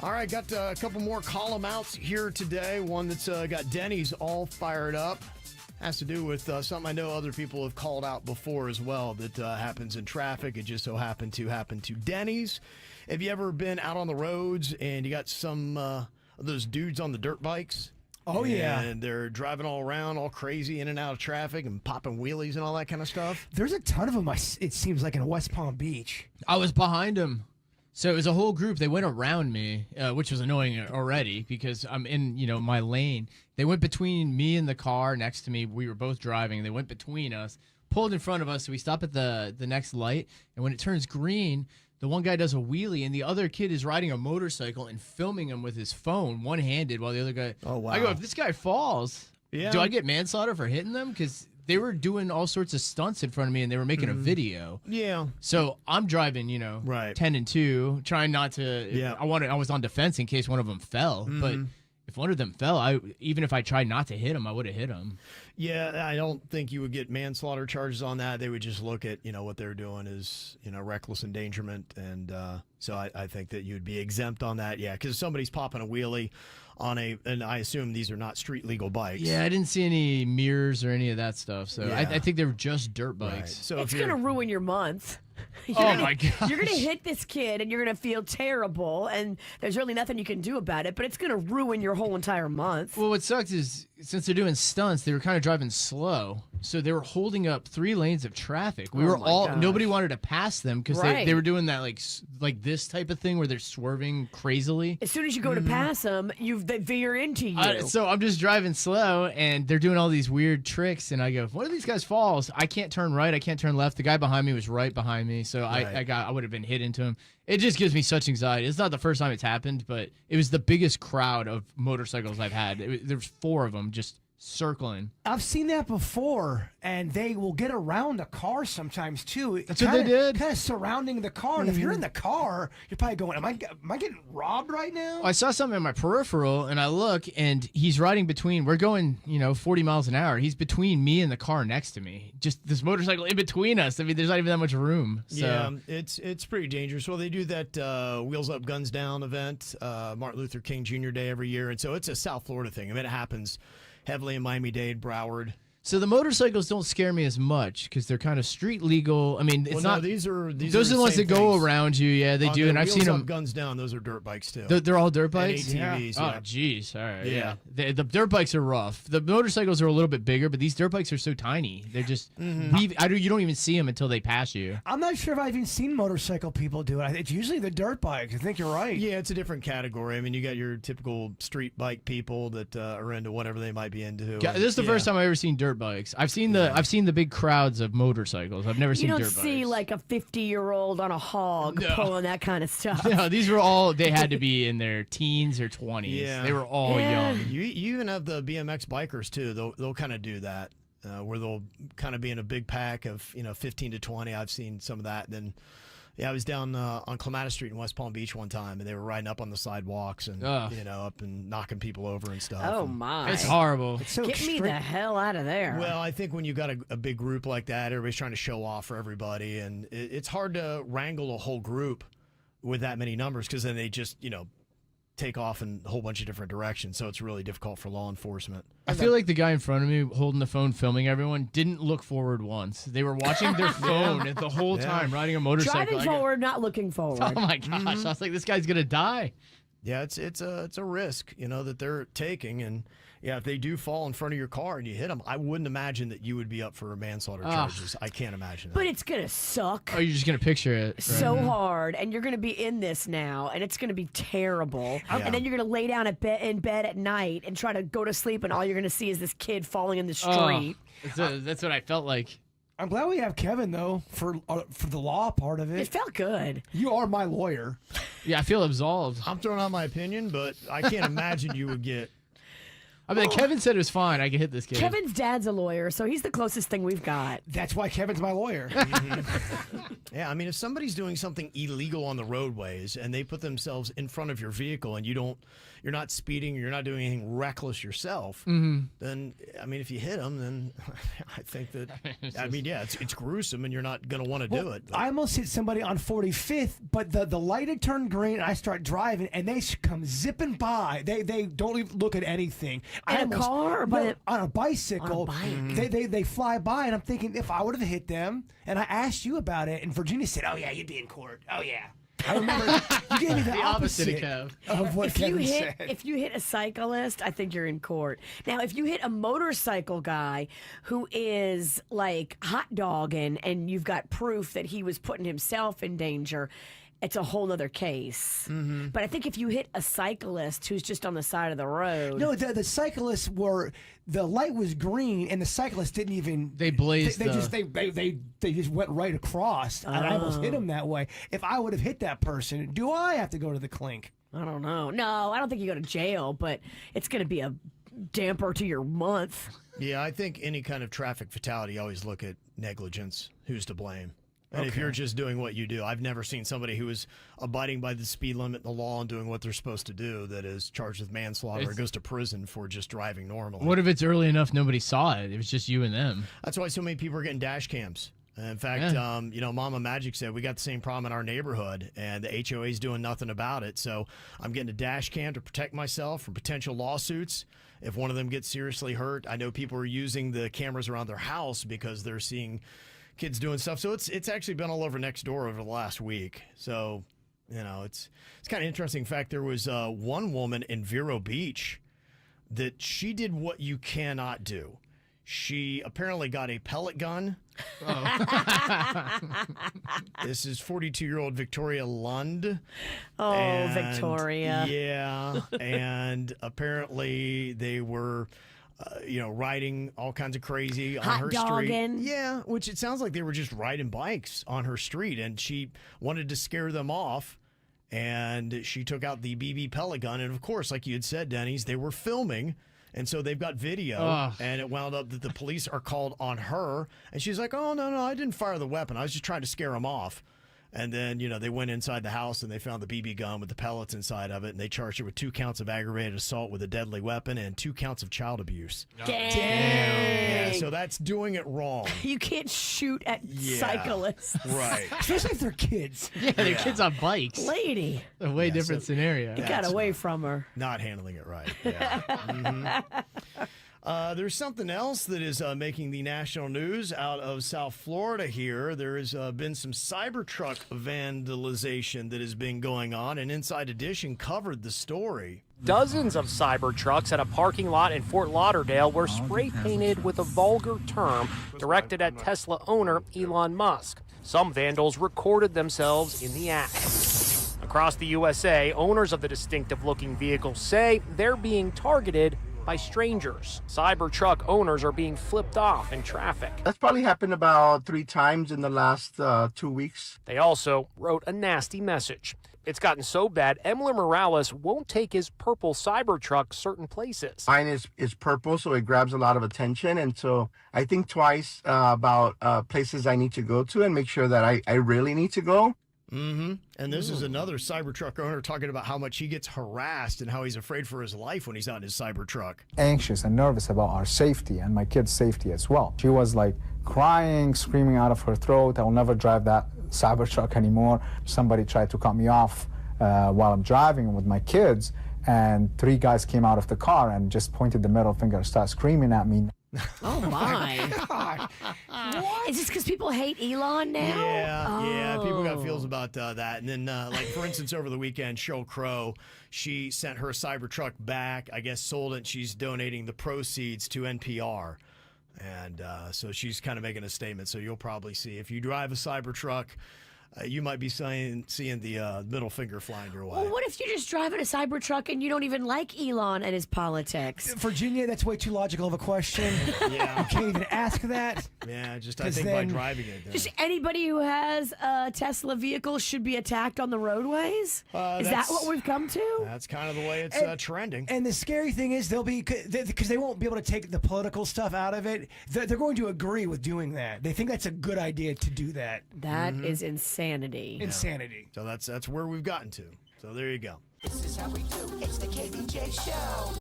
All right, got a couple more column outs here today. One that's got Denny's all fired up. Has to do with something I know other people have called out before as well that happens in traffic. It just so happened to Denny's. Have you ever been out on the roads and you got some of those dudes on the dirt bikes? Oh, yeah. And they're driving all around, all crazy, in and out of traffic and popping wheelies and all that kind of stuff? There's a ton of them, it seems like, in West Palm Beach. I was behind him. So it was a whole group. They went around me, which was annoying already because I'm in, my lane. They went between me and the car next to me. We were both driving. They went between us, pulled in front of us. So we stop at the next light. And when it turns green, the one guy does a wheelie, and the other kid is riding a motorcycle and filming him with his phone, one-handed, while the other guy. Oh, wow. I go, if this guy falls, do I get manslaughter for hitting them? Because they were doing all sorts of stunts in front of me, and they were making a video. Yeah. So I'm driving, right. 10 and 2, trying not to. Yeah. I was on defense in case one of them fell, but if one of them fell, even if I tried not to hit him, I would have hit him. Yeah, I don't think you would get manslaughter charges on that. They would just look at, what they're doing is, reckless endangerment. And so I think that you'd be exempt on that. Yeah, because if somebody's popping a wheelie on and I assume these are not street legal bikes. Yeah, I didn't see any mirrors or any of that stuff. So Yeah. I think they were just dirt bikes. Right. So It's going to ruin your month. My gosh. You're going to hit this kid and you're going to feel terrible, and there's really nothing you can do about it, but it's going to ruin your whole entire month. Well, what sucks is since they're doing stunts, they were kind of driving slow. So they were holding up 3 lanes of traffic. Nobody wanted to pass them because they were doing that like this type of thing where they're swerving crazily. As soon as you go to pass them, they veer into you. So I'm just driving slow, and they're doing all these weird tricks, and I go, if one of these guys falls, I can't turn right, I can't turn left. The guy behind me was right behind me, so Right. I would have been hit into him. It just gives me such anxiety. It's not the first time it's happened, but it was the biggest crowd of motorcycles I've had. There's 4 of them just circling. I've seen that before, and they will get around a car sometimes, too. That's what they did. Kind of surrounding the car. And if you're in the car, you're probably going, am I getting robbed right now? I saw something in my peripheral, and I look, and he's riding between. We're going, 40 miles an hour. He's between me and the car next to me. Just this motorcycle in between us. I mean, there's not even that much room. So. Yeah, it's pretty dangerous. Well, they do that Wheels Up, Guns Down event, Martin Luther King Jr. Day every year, and so it's a South Florida thing. I mean, it happens heavily in Miami-Dade, Broward. So the motorcycles don't scare me as much because they're kind of street legal. I mean, it's not. These are those are the ones that go around you. Yeah, they do, and I've seen them. Guns Down. Those are dirt bikes too. They're all dirt bikes. And ATVs. Yeah. Oh, jeez. All right. Yeah. The dirt bikes are rough. The motorcycles are a little bit bigger, but these dirt bikes are so tiny. They're just. You don't even see them until they pass you. I'm not sure if I've even seen motorcycle people do it. It's usually the dirt bikes. I think you're right. Yeah, it's a different category. I mean, you got your typical street bike people that are into whatever they might be into. This is the first time I've ever seen dirt bikes. I've seen the big crowds of motorcycles. I've never seen dirt bikes. You don't see like a 50-year-old on a hog pulling that kind of stuff. No, these were all, they had to be in their teens or 20s. Yeah. They were all young. You even have the BMX bikers too. They'll kind of do that where they'll kind of be in a big pack of 15 to 20. I've seen some of that. Then I was down on Clematis Street in West Palm Beach one time, and they were riding up on the sidewalks and up and knocking people over and stuff. Oh my! It's horrible. It's so Get me the hell out of there. Well, I think when you got a big group like that, everybody's trying to show off for everybody, and it's hard to wrangle a whole group with that many numbers because then they just take off in a whole bunch of different directions. So it's really difficult for law enforcement. I feel like the guy in front of me holding the phone, filming everyone, didn't look forward once. They were watching their phone the whole time, riding a motorcycle. Driving forward, not looking forward. Oh my gosh! I was like, this guy's gonna die. Yeah, it's a risk, that they're taking, and if they do fall in front of your car and you hit them, I wouldn't imagine that you would be up for manslaughter charges. I can't imagine that. But it's going to suck Oh, you're just gonna picture it. so hard, and you're going to be in this now, and it's going to be terrible. Yeah. And then you're going to lay down in bed at night and try to go to sleep, and all you're going to see is this kid falling in the street. That's what I felt like. I'm glad we have Kevin, though, for the law part of It it. felt good. You are my lawyer. Yeah, I feel absolved. I'm throwing out my opinion, but I can't imagine you would get I mean, Kevin said it was fine. I could hit this kid. Kevin's dad's a lawyer, so he's the closest thing we've got. That's why Kevin's my lawyer. Yeah, I mean, if somebody's doing something illegal on the roadways and they put themselves in front of your vehicle and you're not speeding, you're not doing anything reckless yourself, then, I mean, if you hit them, then I think that, it's gruesome and you're not going to want to do it. But. I almost hit somebody on 45th, but the light had turned green and I start driving and they come zipping by. They don't even look at anything. In a car or on a bicycle. On a bike. They fly by and I'm thinking if I would have hit them, and I asked you about it and Virginia said, "Oh yeah, you'd be in court." Oh yeah. I remember you gave me the opposite of what Kevin said. If you hit a cyclist, I think you're in court. Now, if you hit a motorcycle guy who is like hot dogging and you've got proof that he was putting himself in danger, it's a whole other case. But I think if you hit a cyclist who's just on the side of the road. No, the cyclists the light was green and the cyclists didn't even. They blazed. They just went right across. And I almost hit him that way. If I would have hit that person, do I have to go to the clink? I don't know. No, I don't think you go to jail, but it's going to be a damper to your month. Yeah, I think any kind of traffic fatality, you always look at negligence. Who's to blame? And if you're just doing what you do, I've never seen somebody who is abiding by the speed limit, the law, and doing what they're supposed to do that is charged with manslaughter or goes to prison for just driving normally. What if it's early enough nobody saw it? It was just you and them. That's why so many people are getting dash cams. In fact, Mama Magic said we got the same problem in our neighborhood, and the HOA is doing nothing about it. So I'm getting a dash cam to protect myself from potential lawsuits. If one of them gets seriously hurt, I know people are using the cameras around their house because they're seeing kids doing stuff. So it's actually been all over next door over the last week. So, it's kind of interesting. In fact, there was one woman in Vero Beach that she did what you cannot do. She apparently got a pellet gun. This is 42-year-old Victoria Lund. Oh, Victoria. Yeah, and apparently they were riding all kinds of crazy on her street. Yeah, which it sounds like they were just riding bikes on her street, and she wanted to scare them off, and she took out the BB pellet gun, and of course, like you had said, Denny's, they were filming, and so they've got video, and it wound up that the police are called on her, and she's like, "Oh, no, I didn't fire the weapon. I was just trying to scare them off." And then, they went inside the house and they found the BB gun with the pellets inside of it. And they charged her with 2 counts of aggravated assault with a deadly weapon and 2 counts of child abuse. Dang. Yeah, so that's doing it wrong. You can't shoot at cyclists. Right. Especially if they're kids. Yeah, they're kids on bikes. Lady. A way different scenario. You got away from her. Not handling it right. Yeah. There's something else that is making the national news out of South Florida here. There has been some Cybertruck vandalization that has been going on, and Inside Edition covered the story. Dozens of Cybertrucks at a parking lot in Fort Lauderdale were spray painted with a vulgar term directed at Tesla owner Elon Musk. Some vandals recorded themselves in the act. Across the USA, owners of the distinctive-looking vehicles say they're being targeted by strangers. Cybertruck owners are being flipped off in traffic. That's probably happened about 3 times in the last 2 weeks. They also wrote a nasty message. It's gotten so bad, Emler Morales won't take his purple Cybertruck certain places. Mine is purple, so it grabs a lot of attention. And so I think twice about places I need to go to and make sure that I really need to go. Mm-hmm. And this is another Cybertruck owner talking about how much he gets harassed and how he's afraid for his life when he's out in his Cybertruck. Anxious and nervous about our safety and my kid's safety as well. She was like crying, screaming out of her throat, "I'll never drive that Cybertruck anymore." Somebody tried to cut me off while I'm driving with my kids, and 3 guys came out of the car and just pointed the middle finger and started screaming at me. Oh my! God. Is this because people hate Elon now? Yeah, people got feels about that. And then, like, for instance, over the weekend, Sheryl Crow, she sent her Cybertruck back, I guess sold it, and she's donating the proceeds to NPR. And so she's kind of making a statement. So you'll probably see, if you drive a Cybertruck, you might be seeing the middle finger flying your way. Well, what if you're just driving a Cybertruck and you don't even like Elon and his politics? Virginia, that's way too logical of a question. Yeah. You can't even ask that. Yeah, I think by driving it. Just anybody who has a Tesla vehicle should be attacked on the roadways? Is that what we've come to? That's kind of the way it's trending. And the scary thing is because they won't be able to take the political stuff out of it, they're going to agree with doing that. They think that's a good idea to do that. That is insanity. Insanity. So that's where we've gotten to. So there you go. This is how we do. It's the KBJ Show.